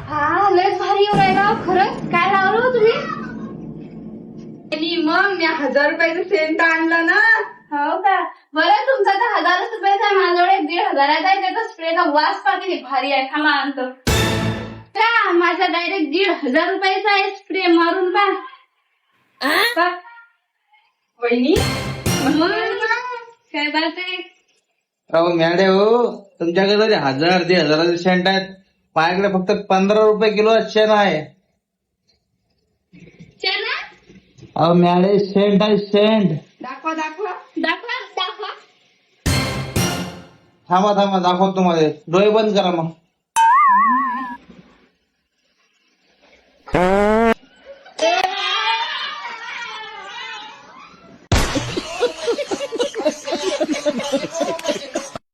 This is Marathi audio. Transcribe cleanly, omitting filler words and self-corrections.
हा लय भारी येऊ राहिला खरंच. काय लावलं तुम्ही? मग मी 1000 रुपयाचं सेंट आणलं ना. हो का? बरं तुमचा तर 1000 रुपयाचा आहे, माझ्याजवळ 1500 आहे. त्याचा स्प्रेचा वास पा किती भारी आहे. थांबा आणतो. का माझा डायरेक्ट 1500 रुपयाचा आहे स्प्रे. मारून पा. वहिनी काय बोलते? अहो मॅडे हो, तुमच्याकडे 1000 1500 शेंट आहेत. माझ्याकडे फक्त 15 रुपये किलो शेण आहे. चला अहो मॅडे शेंट आहे शेंट. दाखवा दाखवा. दाखवा दाखवा. थांबा दाखवतो तुम्हाला. डोळे बंद करा मग.